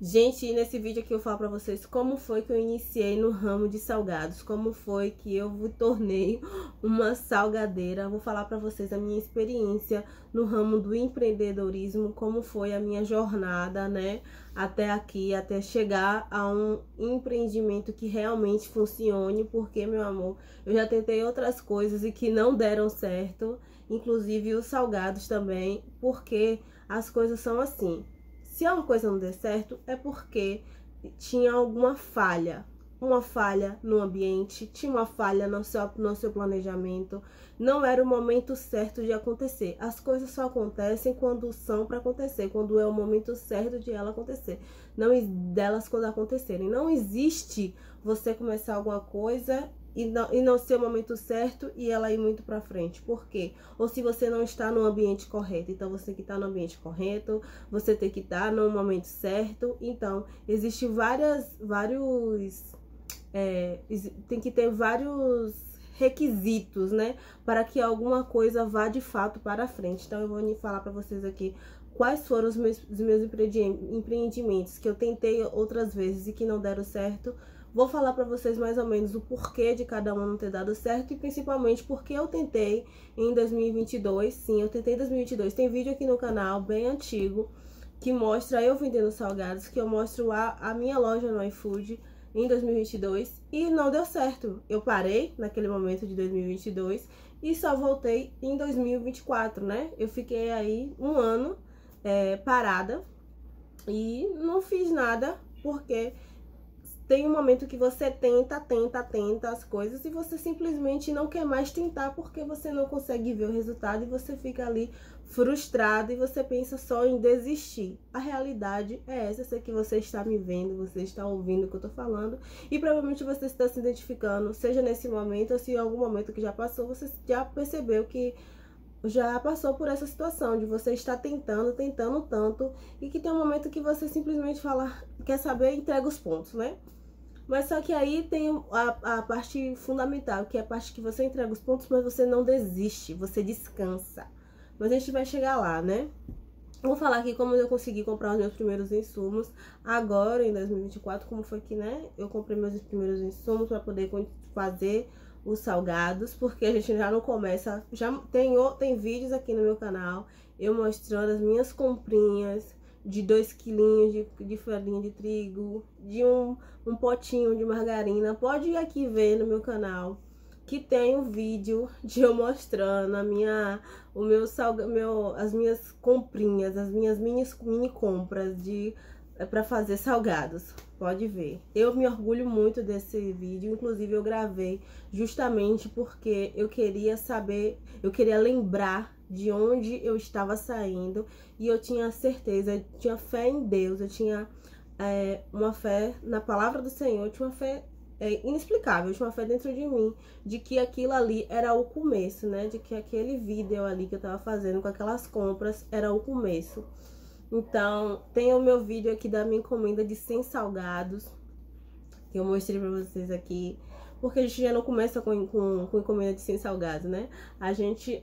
Gente, nesse vídeo aqui eu falo pra vocês como foi que eu iniciei no ramo de salgados, como foi que eu me tornei uma salgadeira. Vou falar pra vocês a minha experiência no ramo do empreendedorismo, como foi a minha jornada, né, até aqui, até chegar a um empreendimento que realmente funcione, porque, meu amor, eu já tentei outras coisas e que não deram certo, inclusive os salgados também, porque as coisas são assim. Se uma coisa não der certo, é porque tinha alguma falha. Uma falha no ambiente, tinha uma falha no seu planejamento. Não era o momento certo de acontecer. As coisas só acontecem quando são para acontecer, quando é o momento certo de ela acontecer. Não delas quando acontecerem. Não existe você começar alguma coisa e não ser o momento certo e ela ir muito pra frente. Por quê? Ou se você não está no ambiente correto. Então você tem que estar no ambiente correto, você tem que estar no momento certo. Então, existe tem que ter vários requisitos, né, para que alguma coisa vá de fato para frente. Então eu vou falar para vocês aqui quais foram os meus empreendimentos que eu tentei outras vezes e que não deram certo. Vou falar para vocês mais ou menos o porquê de cada um não ter dado certo e principalmente porque eu tentei em 2022. Sim, eu tentei em 2022. Tem vídeo aqui no canal bem antigo que mostra eu vendendo salgados, que eu mostro a minha loja no iFood em 2022 e não deu certo. Eu parei naquele momento de 2022 e só voltei em 2024, né? Eu fiquei aí um ano parada e não fiz nada porque tem um momento que você tenta as coisas e você simplesmente não quer mais tentar porque você não consegue ver o resultado e você fica ali frustrado e você pensa só em desistir. A realidade é essa, eu sei que você está me vendo, você está ouvindo o que eu tô falando e provavelmente você está se identificando, seja nesse momento ou se em algum momento que já passou, você já percebeu que já passou por essa situação de você estar tentando tanto e que tem um momento que você simplesmente fala, quer saber, entrega os pontos, né? Mas só que aí tem a parte fundamental, que é a parte que você entrega os pontos, mas você não desiste, você descansa. Mas a gente vai chegar lá, né? Vou falar aqui como eu consegui comprar os meus primeiros insumos agora, em 2024, como foi que, né? Eu comprei meus primeiros insumos para poder fazer os salgados, porque a gente já não começa... Já tem vídeos aqui no meu canal, eu mostrando as minhas comprinhas de 2 quilinhos de farinha de trigo, de um potinho de margarina. Pode ir aqui ver no meu canal que tem um vídeo de eu mostrando as minhas comprinhas, as minhas mini compras para fazer salgados. Pode ver. Eu me orgulho muito desse vídeo, inclusive eu gravei justamente porque eu queria saber, eu queria lembrar de onde eu estava saindo e eu tinha certeza, eu tinha fé em Deus, eu tinha uma fé na palavra do Senhor, eu tinha uma fé inexplicável, eu tinha uma fé dentro de mim, de que aquilo ali era o começo, né? De que aquele vídeo ali que eu tava fazendo com aquelas compras era o começo. Então, tem o meu vídeo aqui da minha encomenda de 100 salgados, que eu mostrei pra vocês aqui, porque a gente já não começa com encomenda de 100 salgados, né? A gente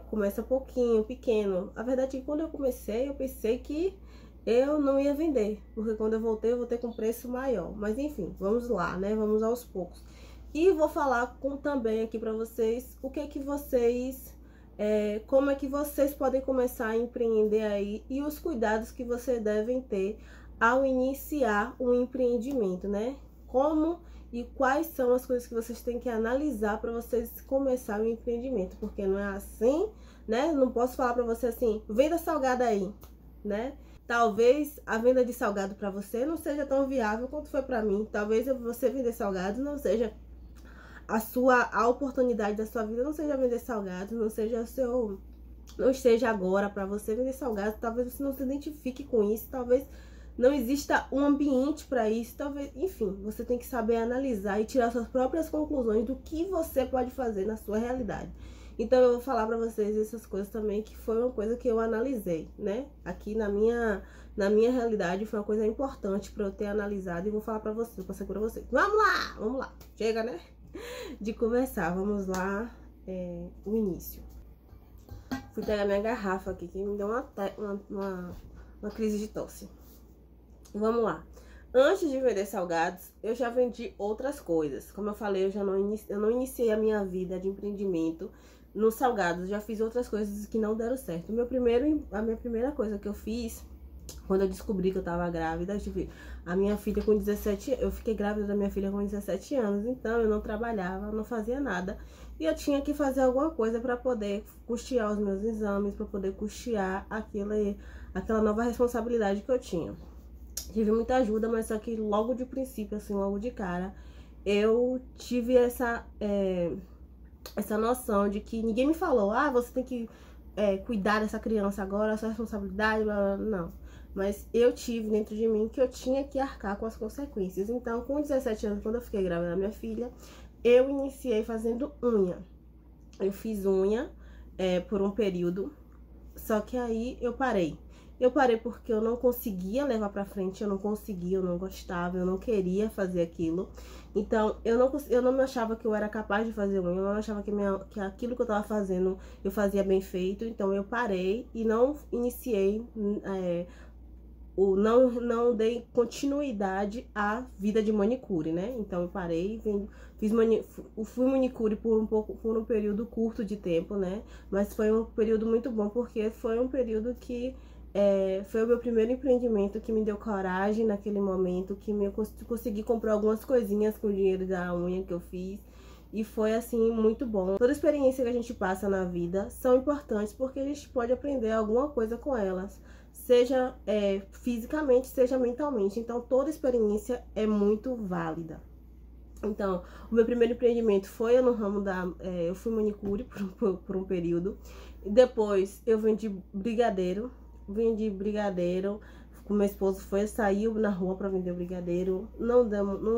começa pouquinho, pequeno. A verdade é que quando eu comecei, eu pensei que eu não ia vender, porque quando eu voltei com preço maior. Mas enfim, vamos lá, né? Vamos aos poucos. E vou falar também aqui pra vocês o que é que vocês... como é que vocês podem começar a empreender aí e os cuidados que vocês devem ter ao iniciar um empreendimento, né? Como e quais são as coisas que vocês têm que analisar para vocês começar o empreendimento, porque não é assim, né? Não posso falar para você assim, venda salgada aí, né? Talvez a venda de salgado para você não seja tão viável quanto foi para mim. Talvez você vender salgado não seja a oportunidade da sua vida, não seja vender salgados, não esteja agora para você vender salgados. Talvez você não se identifique com isso, talvez não exista um ambiente para isso, talvez, enfim, você tem que saber analisar e tirar suas próprias conclusões do que você pode fazer na sua realidade. Então eu vou falar para vocês essas coisas também, que foi uma coisa que eu analisei, né? Aqui na minha realidade foi uma coisa importante para eu ter analisado e vou falar para vocês, vou passar para vocês. Vamos lá, chega, né? De conversar, vamos lá, o início. Fui pegar minha garrafa aqui, que me deu uma crise de tosse. Vamos lá. Antes de vender salgados, eu já vendi outras coisas. Como eu falei, eu não iniciei a minha vida de empreendimento nos salgados. Já fiz outras coisas que não deram certo. A minha primeira coisa que eu fiz, quando eu descobri que eu tava grávida, a minha filha com 17, eu fiquei grávida da minha filha com 17 anos, então eu não trabalhava, não fazia nada. E eu tinha que fazer alguma coisa para poder custear os meus exames, para poder custear aquela nova responsabilidade que eu tinha. Tive muita ajuda, mas só que logo de princípio, assim, logo de cara, eu tive essa noção de que ninguém me falou, ah, você tem que cuidar dessa criança agora, a sua responsabilidade, blá, blá, blá. Não. Mas eu tive dentro de mim que eu tinha que arcar com as consequências. Então, com 17 anos, quando eu fiquei grávida da minha filha, eu iniciei fazendo unha. Eu fiz unha por um período, só que aí eu parei. Eu parei porque eu não conseguia levar pra frente, eu não conseguia, eu não gostava, eu não queria fazer aquilo. Então, eu não me achava que eu era capaz de fazer unha, eu não achava que aquilo que eu tava fazendo eu fazia bem feito. Então, eu parei e não iniciei, não dei continuidade à vida de manicure, né? Então, eu parei, fui manicure por um período curto de tempo, né? Mas foi um período muito bom, porque foi um período que foi o meu primeiro empreendimento que me deu coragem naquele momento, que eu consegui comprar algumas coisinhas com o dinheiro da unha que eu fiz. E foi, assim, muito bom. Toda experiência que a gente passa na vida são importantes porque a gente pode aprender alguma coisa com elas. Seja fisicamente, seja mentalmente. Então, toda experiência é muito válida. Então, o meu primeiro empreendimento foi no ramo eu fui manicure por um período. Depois, eu vendi brigadeiro. Com meu esposo saiu na rua para vender o brigadeiro. Não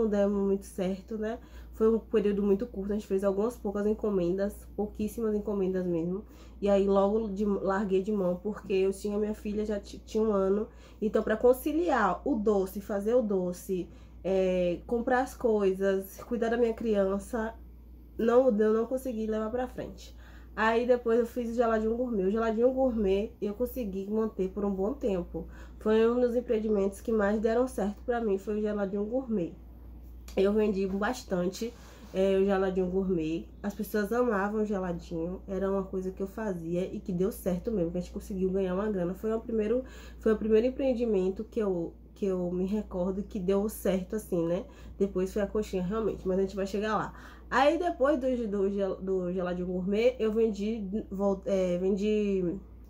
deu muito certo, né? Foi um período muito curto, a gente fez algumas poucas encomendas, pouquíssimas encomendas mesmo. E aí logo larguei de mão, porque minha filha já tinha 1 ano. Então, para conciliar o doce, fazer o doce, comprar as coisas, cuidar da minha criança, eu não consegui levar pra frente. Aí depois eu fiz o geladinho gourmet. O geladinho gourmet eu consegui manter por um bom tempo. Foi um dos empreendimentos que mais deram certo pra mim, foi o geladinho gourmet. Eu vendi bastante o geladinho gourmet. As pessoas amavam o geladinho. Era uma coisa que eu fazia e que deu certo mesmo, que a gente conseguiu ganhar uma grana. Foi o primeiro empreendimento que eu me recordo que deu certo, assim, né? Depois foi a coxinha, realmente, mas a gente vai chegar lá. Aí, depois do geladinho gourmet, eu vendi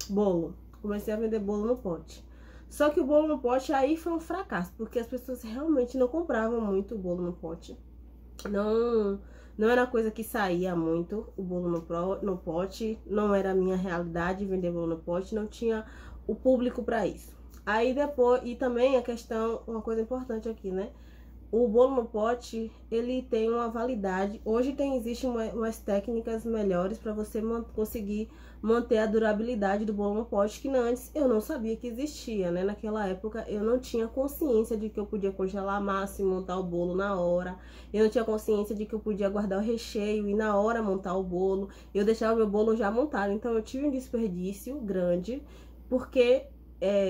bolo. Comecei a vender bolo no pote. Só que o bolo no pote aí foi um fracasso, porque as pessoas realmente não compravam muito o bolo no pote. Não era coisa que saía muito, o bolo no pote. Não era a minha realidade vender bolo no pote, não tinha o público para isso. Aí depois, e também a questão, uma coisa importante aqui, né? O bolo no pote, ele tem uma validade. Hoje existem umas técnicas melhores para você conseguir manter a durabilidade do bolo no pote, que antes eu não sabia que existia, né? Naquela época eu não tinha consciência de que eu podia congelar a massa e montar o bolo na hora. Eu não tinha consciência de que eu podia guardar o recheio e na hora montar o bolo. Eu deixava o meu bolo já montado. Então eu tive um desperdício grande, porque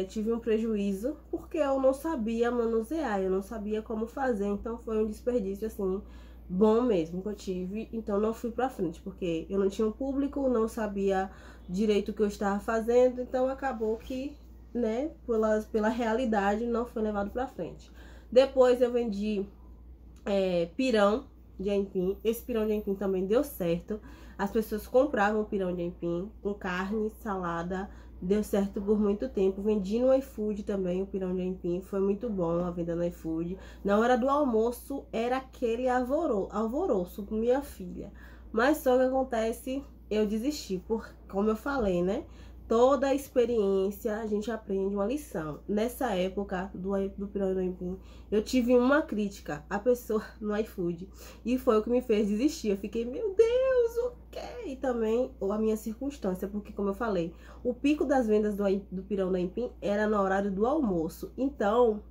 tive um prejuízo, porque eu não sabia manusear, eu não sabia como fazer. Então foi um desperdício, assim, bom mesmo que eu tive. Então não fui pra frente, porque eu não tinha um público, não sabia direito o que eu estava fazendo. Então acabou que, né, pela realidade, não foi levado pra frente. Depois eu vendi pirão de aipim. Esse pirão de aipim também deu certo. As pessoas compravam o pirão de aipim com carne, salada. Deu certo por muito tempo. Vendi no iFood também o pirão de aipim. Foi muito bom a venda no iFood. Na hora do almoço era aquele alvoroço com minha filha. Mas só que acontece, eu desisti. Como eu falei, né? Toda experiência a gente aprende uma lição. Nessa época do pirão de aipim, eu tive uma crítica à pessoa no iFood. E foi o que me fez desistir. Eu fiquei, meu Deus, o quê? E também a minha circunstância, porque como eu falei, o pico das vendas do pirão do aipim era no horário do almoço. Então,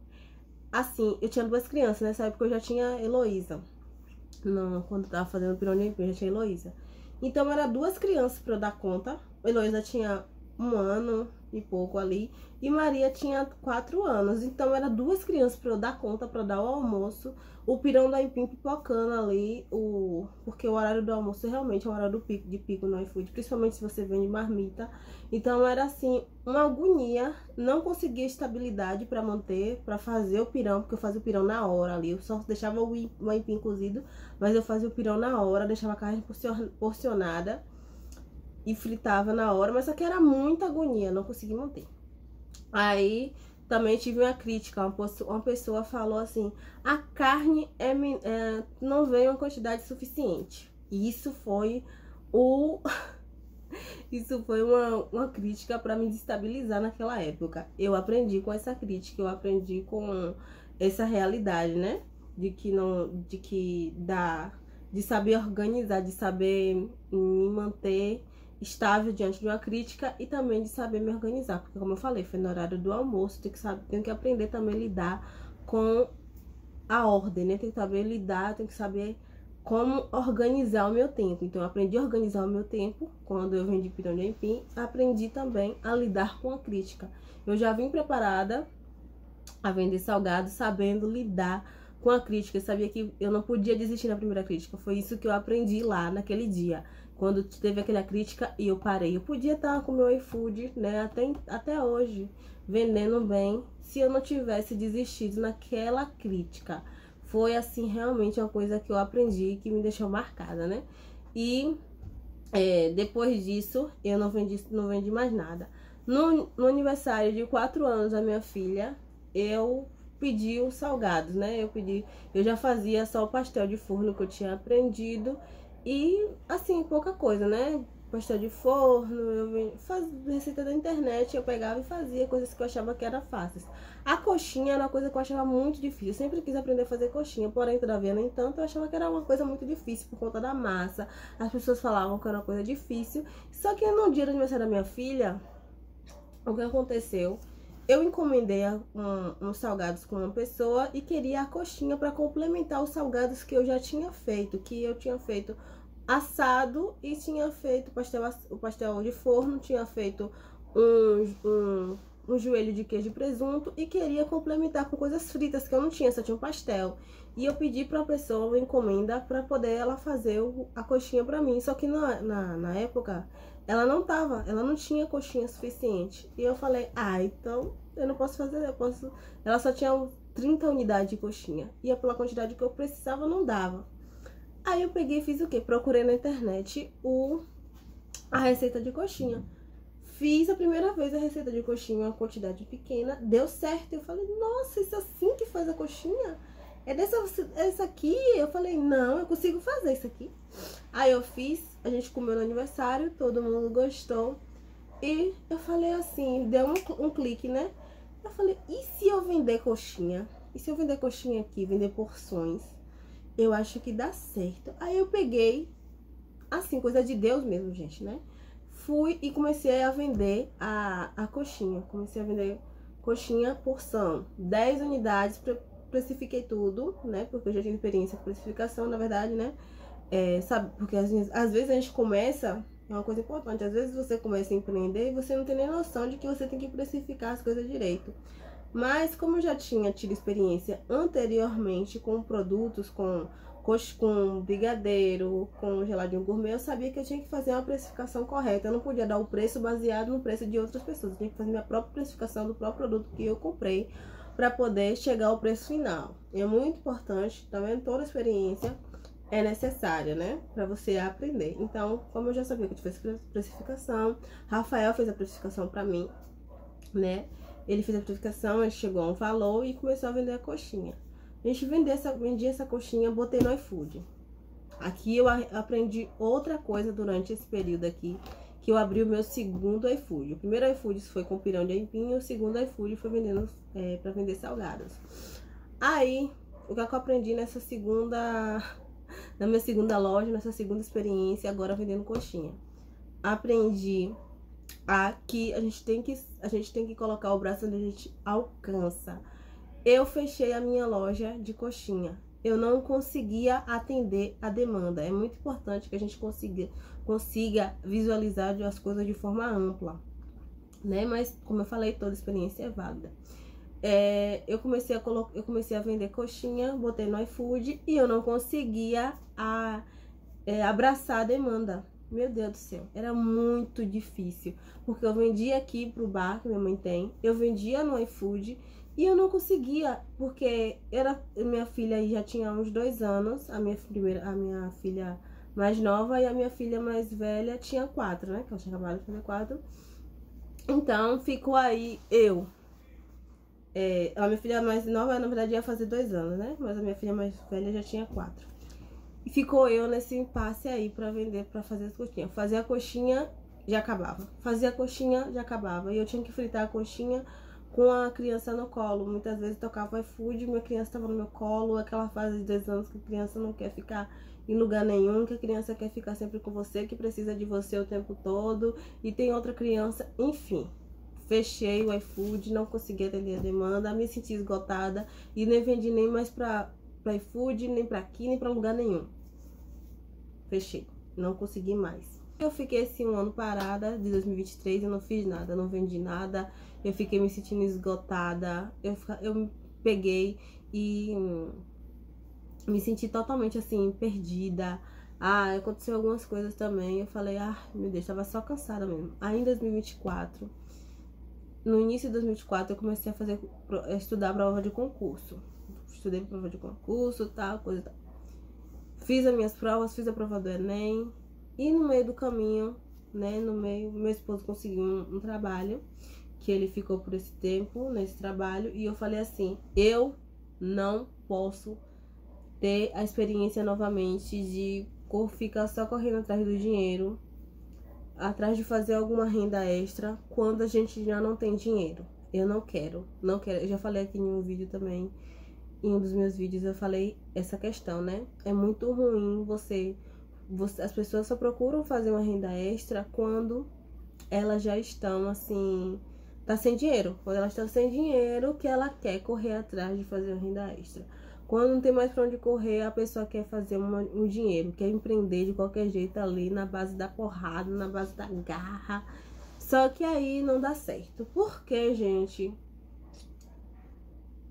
assim, eu tinha 2 crianças. Nessa época eu já tinha Heloísa. Não, quando eu tava fazendo o pirão de aipim, eu já tinha Heloísa. Então, era 2 crianças pra eu dar conta. A Heloísa tinha 1 ano e pouco ali, e Maria tinha 4 anos. Então era 2 crianças para eu dar conta, para dar o almoço, o pirão da Aipim pipocando ali, porque o horário do almoço realmente é o horário de pico no iFood, principalmente se você vende marmita. Então era assim, uma agonia, não conseguia estabilidade para manter, para fazer o pirão, porque eu fazia o pirão na hora ali, eu só deixava o aipim cozido, mas eu fazia o pirão na hora, deixava a carne porcionada e fritava na hora, mas só que era muita agonia, não consegui manter. Aí também tive uma crítica, uma pessoa falou assim, a carne não veio uma quantidade suficiente. E isso foi isso foi uma crítica para me desestabilizar naquela época. Eu aprendi com essa crítica, eu aprendi com essa realidade, né? De saber organizar, de saber me manter estável diante de uma crítica e também de saber me organizar, porque como eu falei, foi no horário do almoço, tenho que aprender também a lidar com a ordem, né? Tenho que saber lidar, tenho que saber como organizar o meu tempo. Então eu aprendi a organizar o meu tempo quando eu vendi pirão de aipim, aprendi também a lidar com a crítica. Eu já vim preparada a vender salgado, sabendo lidar com a crítica. Eu sabia que eu não podia desistir na primeira crítica. Foi isso que eu aprendi lá naquele dia, quando teve aquela crítica e eu parei. Eu podia estar com o meu iFood, né, até hoje, vendendo bem, se eu não tivesse desistido naquela crítica. Foi assim, realmente uma coisa que eu aprendi, que me deixou marcada, né? E depois disso, eu não vendi mais nada. No aniversário de 4 anos da minha filha, eu pedi os salgados, né? Eu já fazia só o pastel de forno que eu tinha aprendido. E assim, pouca coisa, né? Pastel de forno, fazia receita da internet, eu pegava e fazia coisas que eu achava que eram fáceis. A coxinha era uma coisa que eu achava muito difícil. Eu sempre quis aprender a fazer coxinha, porém, todavia, no entanto, eu achava que era uma coisa muito difícil por conta da massa. As pessoas falavam que era uma coisa difícil. Só que no dia do aniversário da minha filha, o que aconteceu? Eu encomendei uns salgados com uma pessoa e queria a coxinha para complementar os salgados que eu já tinha feito, assado e tinha feito o pastel de forno, tinha feito um joelho de queijo e presunto e queria complementar com coisas fritas que eu não tinha, só tinha um pastel. E eu pedi para a pessoa uma encomenda para poder ela fazer a coxinha para mim, só que na época ela não tinha coxinha suficiente. E eu falei, então eu não posso fazer, ela só tinha 30 unidades de coxinha e pela quantidade que eu precisava não dava. Aí eu peguei e fiz o quê? Procurei na internet a receita de coxinha. Fiz a primeira vez a receita de coxinha, uma quantidade pequena, deu certo. Eu falei, nossa, isso é assim que faz a coxinha? Essa aqui? Eu falei, não, eu consigo fazer isso aqui. Aí eu fiz, a gente comeu no aniversário, todo mundo gostou. E eu falei assim, deu um clique, né? Eu falei, e se eu vender coxinha? E se eu vender coxinha aqui, vender porções? Eu acho que dá certo. Aí eu peguei, assim, coisa de Deus mesmo, gente, né? Fui e comecei a vender a coxinha. Comecei a vender coxinha porção. 10 unidades, precifiquei tudo, né? Porque eu já tinha experiência com precificação, na verdade, né? Sabe, porque às vezes a gente começa, é uma coisa importante, às vezes você começa a empreender e você não tem nem noção de que você tem que precificar as coisas direito. Mas como eu já tinha tido experiência anteriormente com produtos, com brigadeiro, com geladinho gourmet, eu sabia que eu tinha que fazer uma precificação correta. Eu não podia dar o preço baseado no preço de outras pessoas. Eu tinha que fazer minha própria precificação do próprio produto que eu comprei para poder chegar ao preço final. E é muito importante, também toda experiência é necessária, né? Para você aprender. Então, como eu já sabia que eu tinha precificação, Rafael fez a precificação para mim, né? Ele fez a precificação, ele chegou a um valor e começou a vender a coxinha. A gente vendia essa coxinha, botei no iFood. Aqui eu aprendi outra coisa durante esse período aqui, que eu abri o meu segundo iFood. O primeiro iFood foi com pirão de aipim e o segundo iFood foi vendendo para vender salgados. Aí, o que eu aprendi na minha segunda loja, nessa segunda experiência, agora vendendo coxinha. Aprendi que a gente tem que colocar o braço onde a gente alcança. Eu fechei a minha loja de coxinha. Eu não conseguia atender a demanda. É muito importante que a gente consiga visualizar as coisas de forma ampla. né? Mas, como eu falei, toda experiência é válida. Eu comecei a vender coxinha, botei no iFood e eu não conseguia abraçar a demanda. Meu Deus do céu, era muito difícil, porque eu vendia aqui pro bar que minha mãe tem, eu vendia no iFood e eu não conseguia, porque minha filha já tinha uns 2 anos, a minha filha mais nova, e a minha filha mais velha tinha 4, né? Que ela tinha acabado de fazer 4. Então, ficou aí a minha filha mais nova, na verdade, ia fazer 2 anos, né? Mas a minha filha mais velha já tinha 4. E ficou eu nesse impasse aí pra vender, pra fazer as coxinhas. Fazia a coxinha, já acabava. Fazia a coxinha, já acabava. E eu tinha que fritar a coxinha com a criança no colo. Muitas vezes tocava iFood, minha criança estava no meu colo. Aquela fase de 2 anos que a criança não quer ficar em lugar nenhum, que a criança quer ficar sempre com você, que precisa de você o tempo todo. E tem outra criança, enfim. Fechei o iFood, não consegui atender a demanda, me senti esgotada e nem vendi nem mais pra iFood, nem pra aqui, nem pra lugar nenhum. Fechei, não consegui mais. Eu fiquei assim 1 ano parada, de 2023, eu não fiz nada, não vendi nada, eu fiquei me sentindo esgotada, eu peguei e me senti totalmente assim, perdida. Aconteceu algumas coisas também, eu falei, meu Deus, tava só cansada mesmo. Aí em 2024, no início de 2024, eu comecei a estudar a prova de concurso. Estudei prova de concurso, tal, coisa e tal. Fiz as minhas provas, fiz a prova do Enem. E no meio do caminho, né, meu esposo conseguiu um trabalho, que ele ficou por esse tempo nesse trabalho. E eu falei assim, eu não posso ter a experiência novamente de ficar só correndo atrás do dinheiro, atrás de fazer alguma renda extra, quando a gente já não tem dinheiro. Eu não quero. Eu já falei aqui em um vídeo também, em um dos meus vídeos eu falei essa questão, né? É muito ruim as pessoas só procuram fazer uma renda extra quando elas já estão assim, tá sem dinheiro. Quando elas estão sem dinheiro, que ela quer correr atrás de fazer uma renda extra. Quando não tem mais pra onde correr, a pessoa quer fazer um dinheiro, quer empreender de qualquer jeito ali, na base da porrada, na base da garra. Só que aí não dá certo. Porque, gente,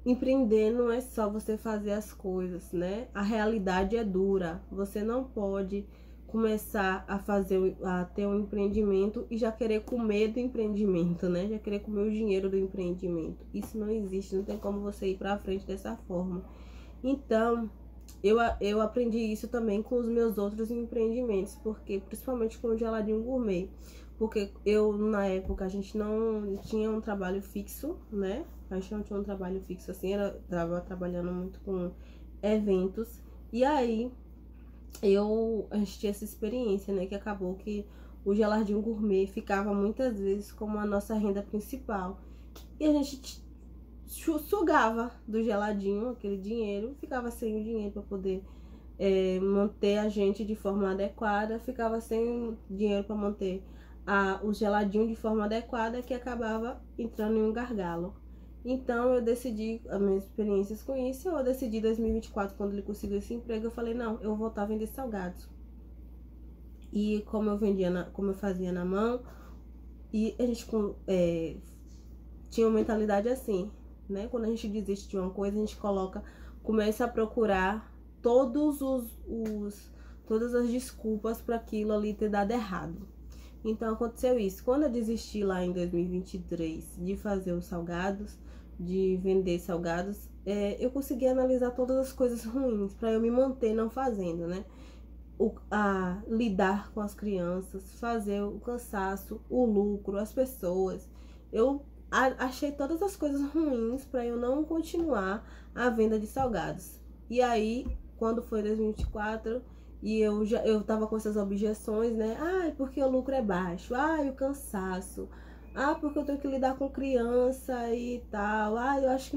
empreender não é só você fazer as coisas, né? A realidade é dura. Você não pode começar a ter um empreendimento e já querer comer do empreendimento, né? Já querer comer o dinheiro do empreendimento. Isso não existe, não tem como você ir pra frente dessa forma. Então, eu aprendi isso também com os meus outros empreendimentos, porque principalmente com o geladinho gourmet, porque na época, a gente não tinha um trabalho fixo, né? A gente não tinha um trabalho fixo assim, tava trabalhando muito com eventos, e aí a gente tinha essa experiência, né? Que acabou que o geladinho gourmet ficava muitas vezes como a nossa renda principal, e a gente sugava do geladinho aquele dinheiro, ficava sem o dinheiro para poder manter a gente de forma adequada, ficava sem dinheiro para manter o geladinho de forma adequada, que acabava entrando em um gargalo. Então eu decidi, as minhas experiências com isso, eu decidi em 2024, quando ele conseguiu esse emprego, eu falei, não, eu vou voltar a vender salgados. E como eu fazia na mão, e a gente tinha uma mentalidade assim, né? Quando a gente desiste de uma coisa, a gente começa a procurar todas as desculpas para aquilo ali ter dado errado. Então aconteceu isso. Quando eu desisti lá em 2023 de fazer os salgados, de vender salgados, eu consegui analisar todas as coisas ruins para eu me manter não fazendo, né? Lidar com as crianças, fazer o cansaço, o lucro, as pessoas. Eu achei todas as coisas ruins para eu não continuar a venda de salgados. E aí, quando foi 2024, e eu tava com essas objeções, né? Porque o lucro é baixo. O cansaço. Porque eu tenho que lidar com criança e tal. Eu acho que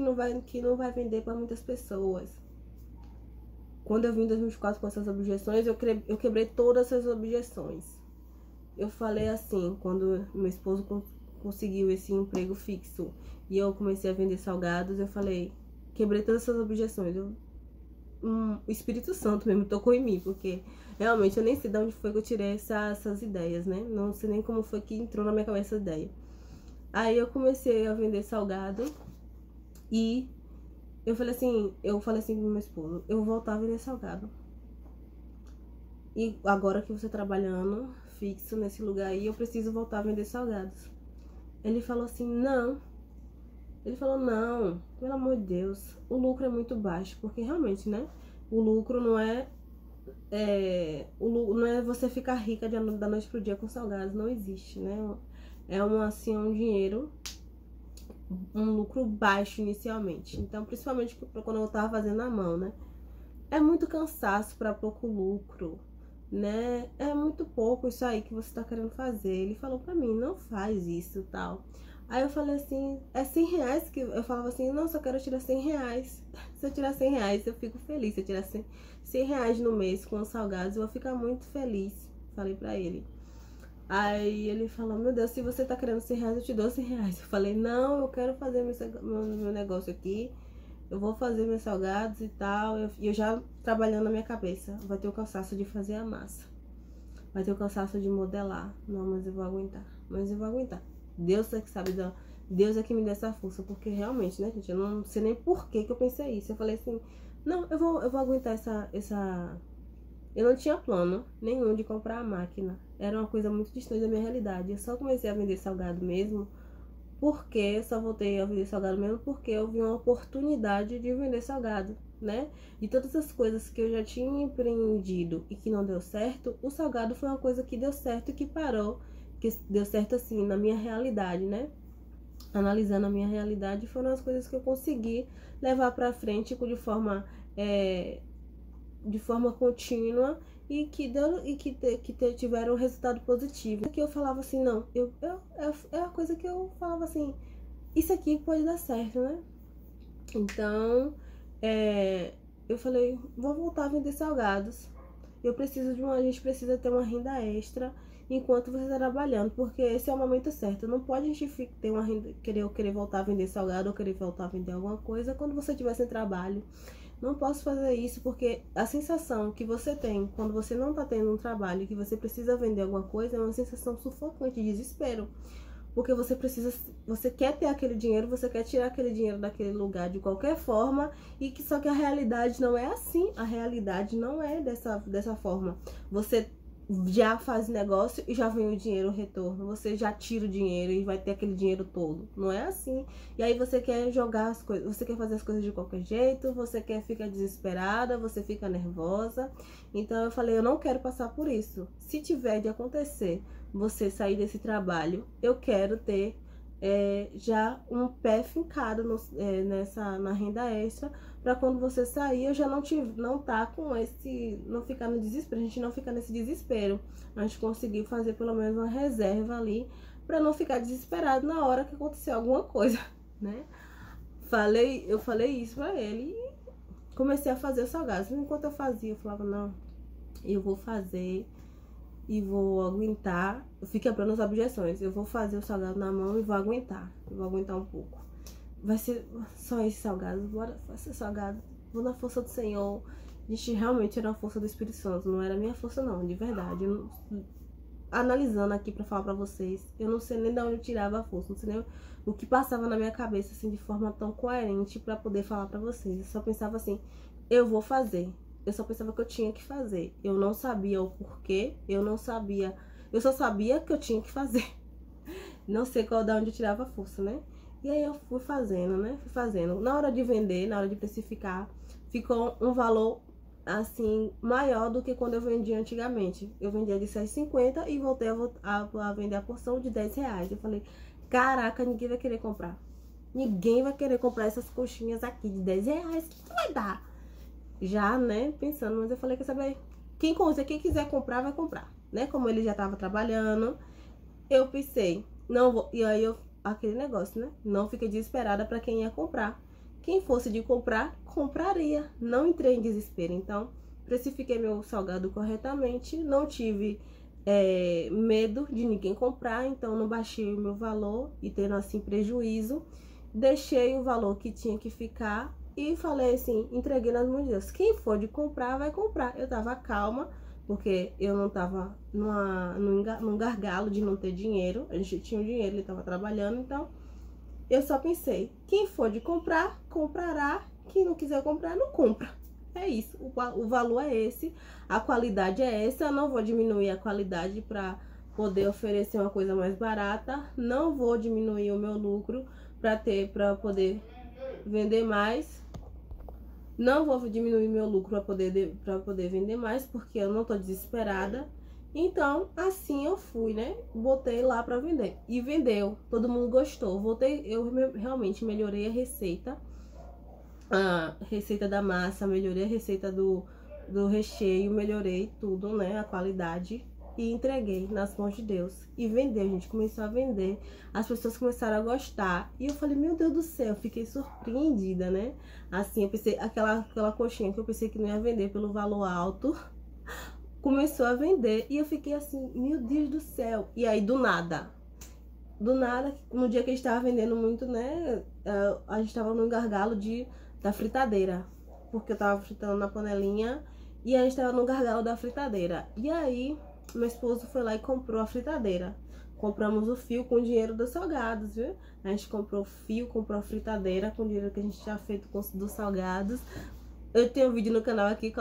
não vai vender para muitas pessoas. Quando eu vim em 2024 com essas objeções, eu quebrei todas essas objeções. Eu falei assim, quando meu esposo conseguiu esse emprego fixo e eu comecei a vender salgados, eu falei, quebrei todas essas objeções. O Espírito Santo mesmo tocou em mim, porque realmente eu nem sei de onde foi que eu tirei essas ideias, né? Não sei nem como foi que entrou na minha cabeça essa ideia. Aí eu comecei a vender salgado e eu falei assim pro meu esposo, eu vou voltar a vender salgado. E agora que você trabalhando fixo nesse lugar aí, eu preciso voltar a vender salgados. Ele falou assim, não. Ele falou, não, pelo amor de Deus, o lucro é muito baixo, porque realmente, né? O lucro não é não é você ficar rica da noite pro dia com salgados, não existe, né? É um dinheiro, um lucro baixo inicialmente. Então, principalmente quando eu tava fazendo na mão, né? É muito cansaço para pouco lucro, né? É muito pouco isso aí que você tá querendo fazer. Ele falou pra mim, não faz isso, tal. Aí eu falei assim, é 100 reais que eu falava assim, não, só quero tirar 100 reais. Se eu tirar 100 reais, eu fico feliz. Se eu tirar 100 reais no mês com os salgados, eu vou ficar muito feliz. Falei pra ele. Aí ele falou, meu Deus, se você tá querendo 100 reais, eu te dou 100 reais. Eu falei, não, eu quero fazer meu negócio aqui. Eu vou fazer meus salgados e tal. E eu já trabalhando na minha cabeça. Vai ter o cansaço de fazer a massa. Vai ter o cansaço de modelar. Não, mas eu vou aguentar. Mas eu vou aguentar. Deus é que sabe, Deus é que me dá essa força. Porque realmente, né, gente, eu não sei nem por que eu pensei isso. Eu falei assim, não, eu vou aguentar essa... Eu não tinha plano nenhum de comprar a máquina. Era uma coisa muito distante da minha realidade. Eu só comecei a vender salgado mesmo. Porque só voltei a vender salgado mesmo porque eu vi uma oportunidade de vender salgado, né? E todas as coisas que eu já tinha empreendido e que não deu certo, o salgado foi uma coisa que deu certo e que parou, que deu certo assim na minha realidade, né? Analisando a minha realidade, foram as coisas que eu consegui levar para frente de forma contínua e que tiveram um resultado positivo. Que eu falava assim, não, é a coisa que eu falava assim, isso aqui pode dar certo, né? Então, eu falei, vou voltar a vender salgados. A gente precisa ter uma renda extra enquanto você está trabalhando, porque esse é o momento certo. Não pode a gente ter uma renda, querer voltar a vender salgado ou querer voltar a vender alguma coisa quando você estiver sem trabalho. Não posso fazer isso porque a sensação que você tem quando você não tá tendo um trabalho e que você precisa vender alguma coisa é uma sensação sufocante de desespero. Porque você quer ter aquele dinheiro, você quer tirar aquele dinheiro daquele lugar de qualquer forma só que a realidade não é assim. A realidade não é dessa forma. Você já faz negócio e já vem o dinheiro, o retorno. Você já tira o dinheiro e vai ter aquele dinheiro todo. Não é assim. E aí você quer jogar as coisas, você quer fazer as coisas de qualquer jeito, você quer ficar desesperada, você fica nervosa. Então eu falei, eu não quero passar por isso. Se tiver de acontecer você sair desse trabalho, eu quero ter já um pé fincado na renda extra, para quando você sair eu já não tá com não ficar no desespero, a gente não ficar nesse desespero, a gente conseguir fazer pelo menos uma reserva ali para não ficar desesperado na hora que acontecer alguma coisa, né? Eu falei isso para ele e comecei a fazer os salgados. Enquanto eu fazia, eu falava, não, eu vou fazer e vou aguentar. Eu fico quebrando as objeções. Eu vou fazer o salgado na mão e vou aguentar. Eu vou aguentar um pouco. Vai ser só esse salgado. Bora fazer salgado. Vou na força do Senhor. A gente realmente era a força do Espírito Santo. Não era minha força, não, de verdade. Analisando aqui pra falar pra vocês, eu não sei nem de onde eu tirava a força. Não sei nem o que passava na minha cabeça, assim, de forma tão coerente pra poder falar pra vocês. Eu só pensava assim, eu vou fazer. Eu só pensava que eu tinha que fazer. Eu não sabia o porquê, eu só sabia que eu tinha que fazer. Não sei da onde eu tirava a força, né? E aí eu fui fazendo, né? Fui fazendo. Na hora de vender, na hora de precificar, ficou um valor, assim, maior do que quando eu vendia antigamente. Eu vendia de R$7,50 e voltei a vender a porção de R$10. Eu falei, caraca, ninguém vai querer comprar. Ninguém vai querer comprar essas coxinhas aqui de R$10. O que vai dar? Já, né, pensando, mas eu falei, quer saber, quem quiser comprar, vai comprar, né, como ele já tava trabalhando, eu pensei, não vou, e aí aquele negócio, né, não fiquei desesperada para quem ia comprar, quem fosse de comprar, compraria, não entrei em desespero, então, precifiquei meu salgado corretamente, não tive medo de ninguém comprar, então não baixei o meu valor e tendo assim prejuízo, deixei o valor que tinha que ficar. E falei assim, entreguei nas mãos de Deus. Quem for de comprar, vai comprar. Eu tava calma, porque eu não tava num gargalo de não ter dinheiro. A gente tinha o dinheiro, ele tava trabalhando, então eu só pensei, quem for de comprar, comprará, quem não quiser comprar, não compra. É isso, o valor é esse, a qualidade é essa. Eu não vou diminuir a qualidade para poder oferecer uma coisa mais barata, não vou diminuir o meu lucro para poder vender mais. Não vou diminuir meu lucro para poder vender mais, porque eu não tô desesperada. Então, assim eu fui, né? Botei lá para vender. E vendeu. Todo mundo gostou. Eu realmente melhorei a receita da massa, melhorei a receita do recheio, melhorei tudo, né? A qualidade. E entreguei nas mãos de Deus. E vendeu, a gente começou a vender. As pessoas começaram a gostar. E eu falei, meu Deus do céu, fiquei surpreendida, né? Assim, eu pensei, aquela coxinha que eu pensei que não ia vender pelo valor alto, começou a vender. E eu fiquei assim, meu Deus do céu. E aí, do nada, no dia que a gente tava vendendo muito, né? A gente tava no gargalo da fritadeira. Porque eu tava fritando na panelinha. E a gente tava no gargalo da fritadeira. E aí, meu esposo foi lá e comprou a fritadeira. Compramos o fio com o dinheiro dos salgados, viu? A gente comprou o fio, comprou a fritadeira com o dinheiro que a gente tinha feito dos salgados. Eu tenho um vídeo no canal aqui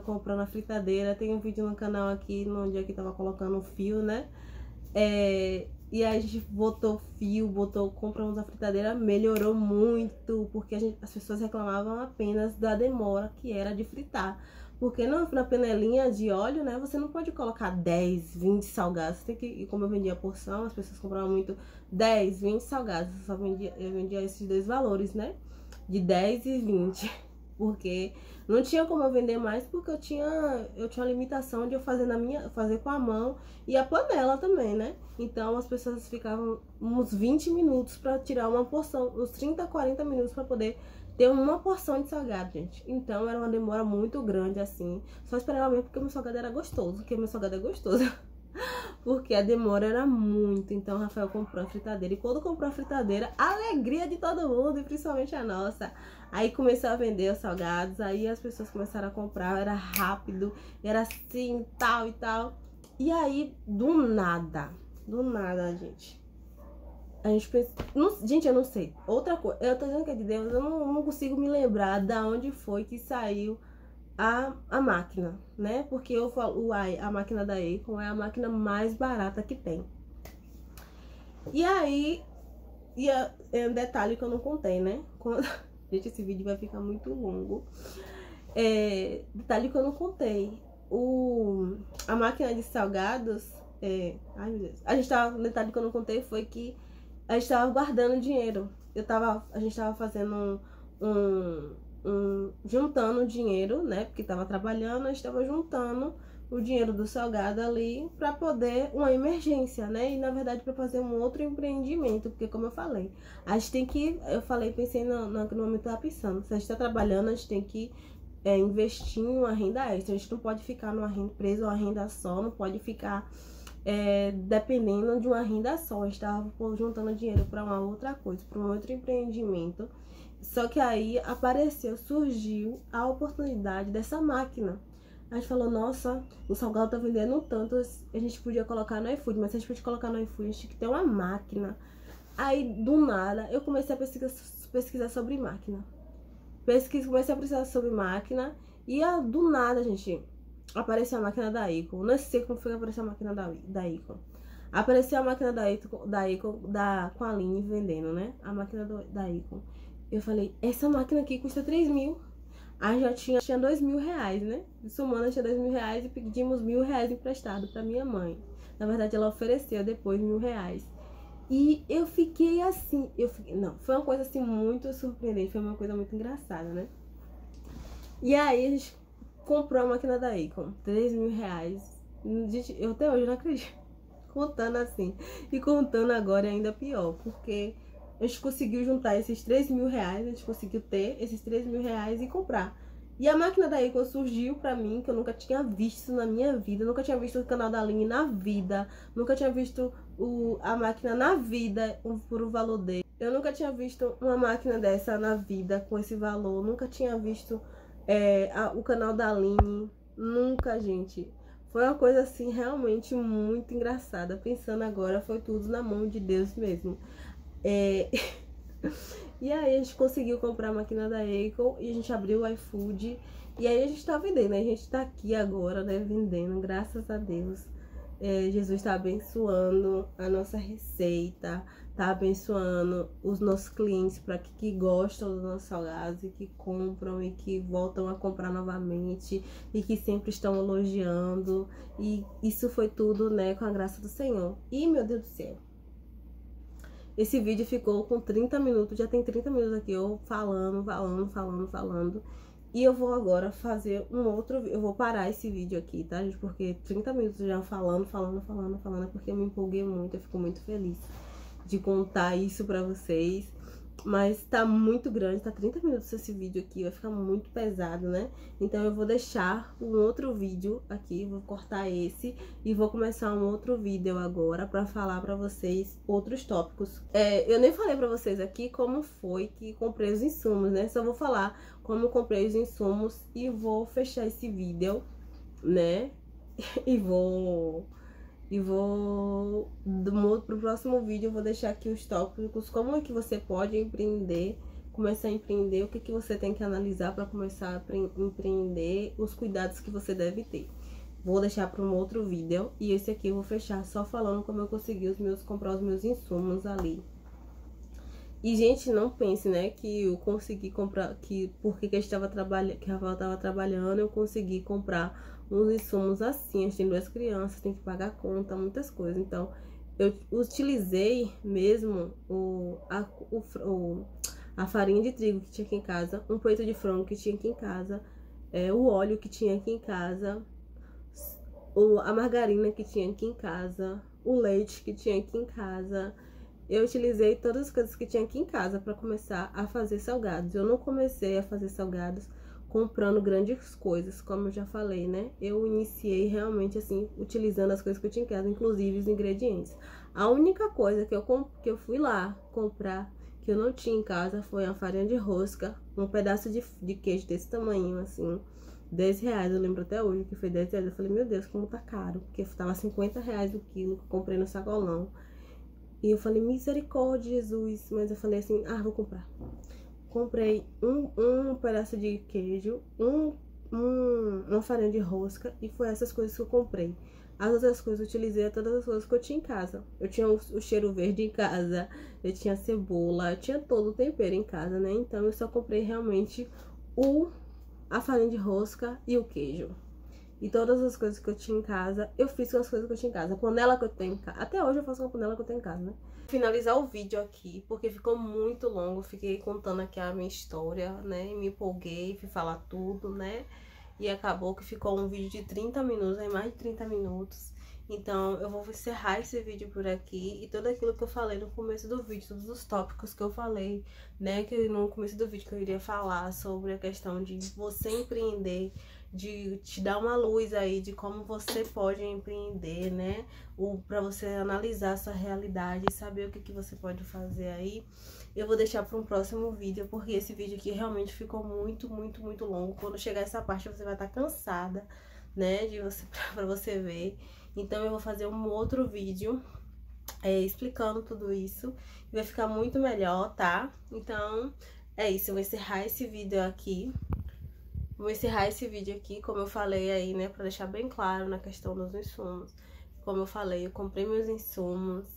comprando a fritadeira. Tem um vídeo no canal aqui no dia que tava colocando o fio, né? E aí a gente botou fio, compramos a fritadeira, melhorou muito, porque as pessoas reclamavam apenas da demora que era de fritar. Porque na panelinha de óleo, né, você não pode colocar 10, 20 salgados. Tem que, e como eu vendia porção, as pessoas compravam muito 10, 20 salgados. Eu vendia esses dois valores, né, de 10 e 20. Porque não tinha como eu vender mais, porque eu tinha uma limitação de eu fazer com a mão e a panela também, né? Então as pessoas ficavam uns 20 minutos para tirar uma porção, uns 30, 40 minutos para poder ter uma porção de salgado, gente. Então era uma demora muito grande, assim. Só esperava mesmo porque meu salgado era gostoso, porque meu salgado é gostoso. Porque a demora era muito. Então o Rafael comprou a fritadeira. E quando comprou a fritadeira, a alegria de todo mundo, e principalmente a nossa. Aí começou a vender os salgados. Aí as pessoas começaram a comprar. Era rápido, era assim, tal e tal. E aí, do nada, gente. A gente pensa... gente, eu não sei. Outra coisa, eu tô dizendo que é de Deus, eu não consigo me lembrar da onde foi que saiu a máquina, né? Porque eu falo, a máquina da Acon é a máquina mais barata que tem. E aí, é um detalhe que eu não contei, né? Gente, esse vídeo vai ficar muito longo. Detalhe que eu não contei. A máquina de salgados, ai meu Deus. Detalhe que eu não contei foi que a gente tava guardando dinheiro. A gente tava fazendo juntando dinheiro, né? Porque tava trabalhando, a gente tava juntando o dinheiro do salgado ali para poder uma emergência, né? E na verdade para fazer um outro empreendimento, porque como eu falei, a gente tem que, pensei no momento que eu tava pensando, se a gente tá trabalhando, a gente tem que investir em uma renda extra. A gente não pode ficar preso a uma renda só, não pode ficar dependendo de uma renda só. A gente tava juntando dinheiro para uma outra coisa, para um outro empreendimento. Só que aí surgiu a oportunidade dessa máquina. A gente falou, nossa, o salgado tá vendendo tanto, a gente podia colocar no iFood, mas se a gente pode colocar no iFood, a gente tem que ter uma máquina. Aí, do nada, eu comecei a pesquisar sobre máquina. Comecei a pesquisar sobre máquina e do nada, gente, apareceu a máquina da Acon. Não sei como foi que apareceu a máquina da Acon. Apareceu a máquina da Acon com a Aline vendendo, né? A máquina da Acon. Eu falei, essa máquina aqui custa 3 mil. Aí já tinha 2 mil reais, né? Somando, tinha 2 mil reais e pedimos 1.000 reais emprestado pra minha mãe. Na verdade, ela ofereceu depois 1.000 reais. E eu fiquei assim, não, foi uma coisa assim muito surpreendente, foi uma coisa muito engraçada, né? E aí a gente comprou a máquina da Acon, 3 mil reais. Gente, eu até hoje não acredito. Contando assim. E contando agora é ainda pior, porque a gente conseguiu juntar esses 3 mil reais, a gente conseguiu ter esses 3 mil reais e comprar. E a máquina da Acon surgiu pra mim, que eu nunca tinha visto na minha vida, nunca tinha visto o canal da Aline na vida, nunca tinha visto a máquina na vida por o valor dele. Eu nunca tinha visto uma máquina dessa na vida com esse valor, nunca tinha visto o canal da Aline, nunca, gente. Foi uma coisa assim realmente muito engraçada. Pensando agora, foi tudo na mão de Deus mesmo. E aí a gente conseguiu comprar a máquina da Akon e a gente abriu o iFood. E aí a gente tá vendendo, né? A gente tá aqui agora, né, vendendo, graças a Deus. Jesus tá abençoando a nossa receita, tá abençoando os nossos clientes para que gostam dos nossos salgados e que compram e que voltam a comprar novamente e que sempre estão elogiando. E isso foi tudo, né, com a graça do Senhor. E, meu Deus do céu, esse vídeo ficou com 30 minutos, já tem 30 minutos aqui eu falando. E eu vou agora fazer um outro, eu vou parar esse vídeo aqui, tá, gente? Porque 30 minutos já falando, é porque eu me empolguei muito, eu fico muito feliz de contar isso pra vocês. Mas tá muito grande, tá 30 minutos esse vídeo aqui, vai ficar muito pesado, né? Então eu vou deixar um outro vídeo aqui, vou cortar esse e vou começar um outro vídeo agora pra falar pra vocês outros tópicos. Eu nem falei pra vocês aqui como foi que comprei os insumos, né? Só vou falar como comprei os insumos e vou fechar esse vídeo, né? E vou pro próximo vídeo eu vou deixar aqui os tópicos, como é que você pode empreender, começar a empreender, o que que você tem que analisar para começar a empreender, os cuidados que você deve ter. Vou deixar para um outro vídeo e esse aqui eu vou fechar só falando como eu consegui comprar os meus insumos ali. E, gente, não pense, né, que eu consegui comprar, que porque eu estava trabalhando, que a Rafael estava trabalhando, eu consegui comprar uns insumos assim. A gente tem 2 crianças, tem que pagar conta, muitas coisas. Então, eu utilizei mesmo a farinha de trigo que tinha aqui em casa, um peito de frango que tinha aqui em casa, o óleo que tinha aqui em casa, a margarina que tinha aqui em casa, o leite que tinha aqui em casa. Eu utilizei todas as coisas que tinha aqui em casa para começar a fazer salgados. Eu não comecei a fazer salgados comprando grandes coisas, como eu já falei, né? Eu iniciei realmente assim, utilizando as coisas que eu tinha em casa, inclusive os ingredientes. A única coisa que eu fui lá comprar, que eu não tinha em casa, foi uma farinha de rosca, um pedaço de queijo desse tamanho, assim, R$10, eu lembro até hoje que foi R$10. Eu falei, meu Deus, como tá caro, porque tava R$50 o quilo, que eu comprei no sacolão. E eu falei, misericórdia, Jesus. Mas eu falei assim, vou comprar. Comprei um pedaço de queijo, uma farinha de rosca. E foi essas coisas que eu comprei. As outras coisas, eu utilizei todas as coisas que eu tinha em casa. Eu tinha o cheiro verde em casa, eu tinha cebola, eu tinha todo o tempero em casa, né? Então, eu só comprei realmente a farinha de rosca e o queijo. E todas as coisas que eu tinha em casa, eu fiz com as coisas que eu tinha em casa. A panela que eu tenho em casa. Até hoje eu faço com a panela que eu tenho em casa, né? Vou finalizar o vídeo aqui, porque ficou muito longo. Fiquei contando aqui a minha história, né? E me empolguei, fui falar tudo, né? E acabou que ficou um vídeo de 30 minutos, mais de 30 minutos. Então, eu vou encerrar esse vídeo por aqui. E tudo aquilo que eu falei no começo do vídeo, todos os tópicos que eu falei, né? Que no começo do vídeo que eu iria falar sobre a questão de você empreender, de te dar uma luz aí de como você pode empreender, né? Pra você analisar a sua realidade e saber o que você pode fazer aí. Eu vou deixar para um próximo vídeo, porque esse vídeo aqui realmente ficou muito longo. Quando chegar essa parte, você vai estar cansada, né? Pra você ver. Então, eu vou fazer um outro vídeo explicando tudo isso. E vai ficar muito melhor, tá? Então, é isso. Eu vou encerrar esse vídeo aqui. Como eu falei aí, né? Pra deixar bem claro na questão dos insumos. Como eu falei, eu comprei meus insumos.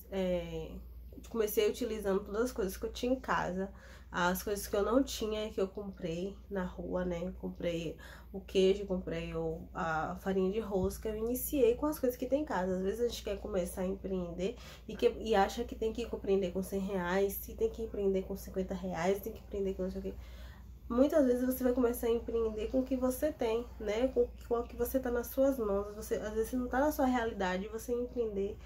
Comecei utilizando todas as coisas que eu tinha em casa. As coisas que eu não tinha é que eu comprei na rua, né? Eu comprei o queijo, comprei a farinha de rosca. Eu iniciei com as coisas que tem em casa. Às vezes a gente quer começar a empreender e acha que tem que empreender com R$100, e tem que empreender com R$50, tem que empreender com não sei o que. Muitas vezes você vai começar a empreender com o que você tem, né? Com o que você tá nas suas mãos. Às vezes não tá na sua realidade você empreender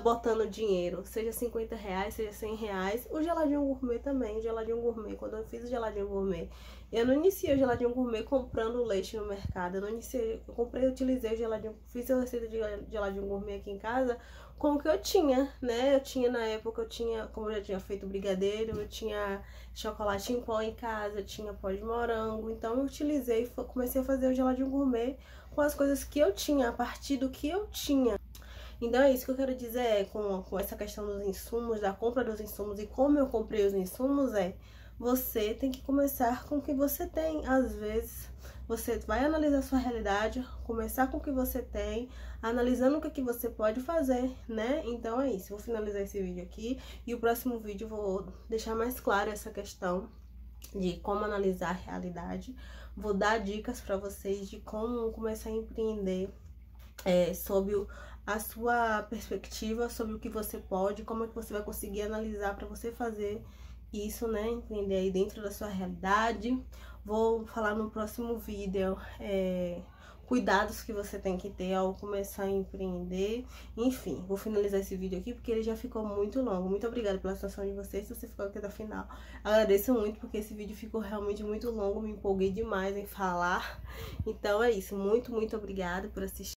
botando dinheiro, seja R$50, seja R$100. O geladinho gourmet também, o geladinho gourmet. Quando eu fiz o geladinho gourmet, eu não iniciei o geladinho gourmet comprando leite no mercado. Eu não iniciei, eu utilizei o geladinho, fiz a receita de geladinho gourmet aqui em casa com o que eu tinha, né? Eu tinha na época, como eu já tinha feito brigadeiro, eu tinha chocolate em pó em casa, eu tinha pó de morango. Então eu utilizei, comecei a fazer o geladinho gourmet com as coisas que eu tinha, a partir do que eu tinha. Então é isso que eu quero dizer com essa questão dos insumos, da compra dos insumos e como eu comprei os insumos você tem que começar com o que você tem. Às vezes você vai analisar a sua realidade, começar com o que você tem, analisando o que você pode fazer, né? Então é isso, vou finalizar esse vídeo aqui e o próximo vídeo eu vou deixar mais claro essa questão de como analisar a realidade. Vou dar dicas para vocês de como começar a empreender sobre a sua perspectiva, sobre o que você pode, como é que você vai conseguir analisar para você fazer isso, né? Empreender aí dentro da sua realidade. Vou falar no próximo vídeo cuidados que você tem que ter ao começar a empreender. Enfim, vou finalizar esse vídeo aqui porque ele já ficou muito longo. Muito obrigada pela atenção de vocês, se você ficou aqui até o final. Agradeço muito porque esse vídeo ficou realmente muito longo, me empolguei demais em falar. Então é isso, muito obrigada por assistir.